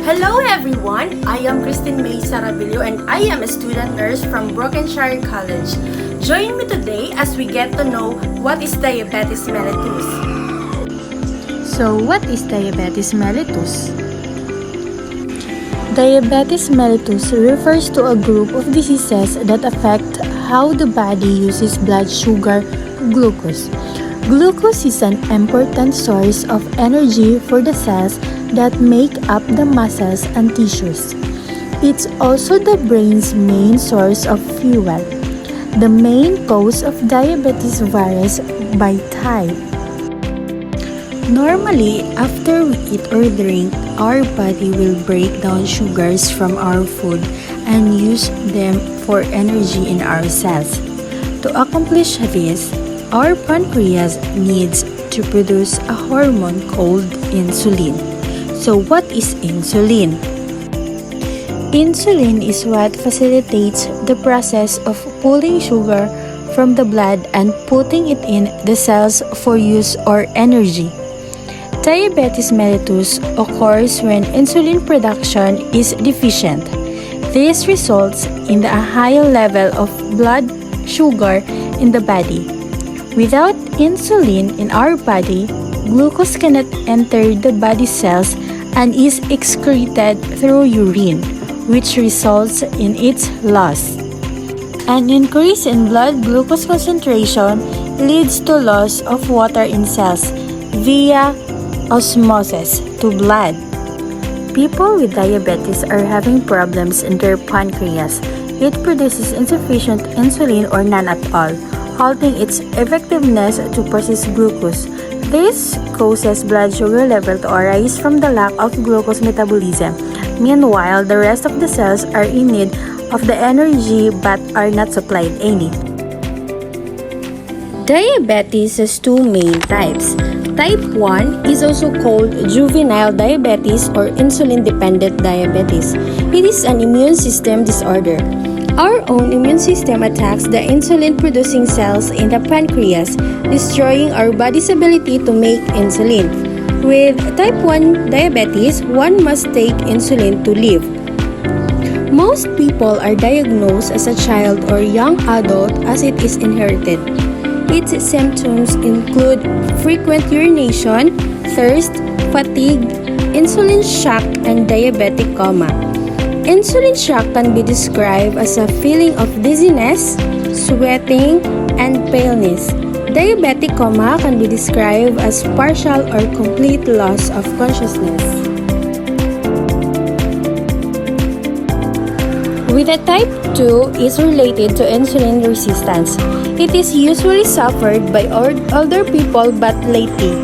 Hello everyone, I am Christine May Sarabilio and I am a student nurse from Brokenshire College. Join me today as we get to know what is diabetes mellitus. So, what is diabetes mellitus? Diabetes mellitus refers to a group of diseases that affect how the body uses blood sugar, glucose. Glucose is an important source of energy for the cells that make up the muscles and tissues. It's also the brain's main source of fuel. The main cause of diabetes varies by type. Normally, after we eat or drink, our body will break down sugars from our food and use them for energy in our cells. To accomplish this, our pancreas needs to produce a hormone called insulin. So what is insulin? Insulin is what facilitates the process of pulling sugar from the blood and putting it in the cells for use or energy. Diabetes mellitus occurs when insulin production is deficient. This results in a higher level of blood sugar in the body. Without insulin in our body, glucose cannot enter the body cells and is excreted through urine, which results in its loss. An increase in blood glucose concentration leads to loss of water in cells via osmosis to blood. People with diabetes are having problems in their pancreas. It produces insufficient insulin or none at all, halting its effectiveness to process glucose. This causes blood sugar level to rise from the lack of glucose metabolism. Meanwhile, the rest of the cells are in need of the energy but are not supplied any. Diabetes has two main types. Type 1 is also called juvenile diabetes or insulin-dependent diabetes. It is an immune system disorder. Our own immune system attacks the insulin-producing cells in the pancreas, destroying our body's ability to make insulin. With type 1 diabetes, one must take insulin to live. Most people are diagnosed as a child or young adult as it is inherited. Its symptoms include frequent urination, thirst, fatigue, insulin shock, and diabetic coma. Insulin shock can be described as a feeling of dizziness, sweating, and paleness. Diabetic coma can be described as partial or complete loss of consciousness. With a type 2 is related to insulin resistance. It is usually suffered by older people but lately.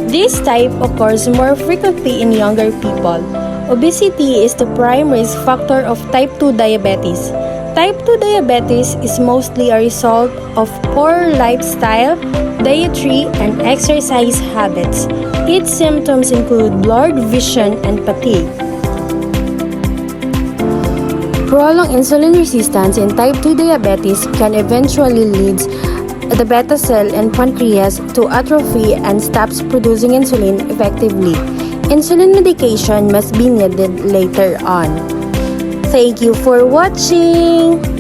This type occurs more frequently in younger people. Obesity is the prime risk factor of type 2 diabetes. Type 2 diabetes is mostly a result of poor lifestyle, dietary, and exercise habits. Its symptoms include blurred vision and fatigue. Prolonged insulin resistance in type 2 diabetes can eventually lead the beta cell in pancreas to atrophy and stops producing insulin effectively. Insulin medication must be needed later on. Thank you for watching!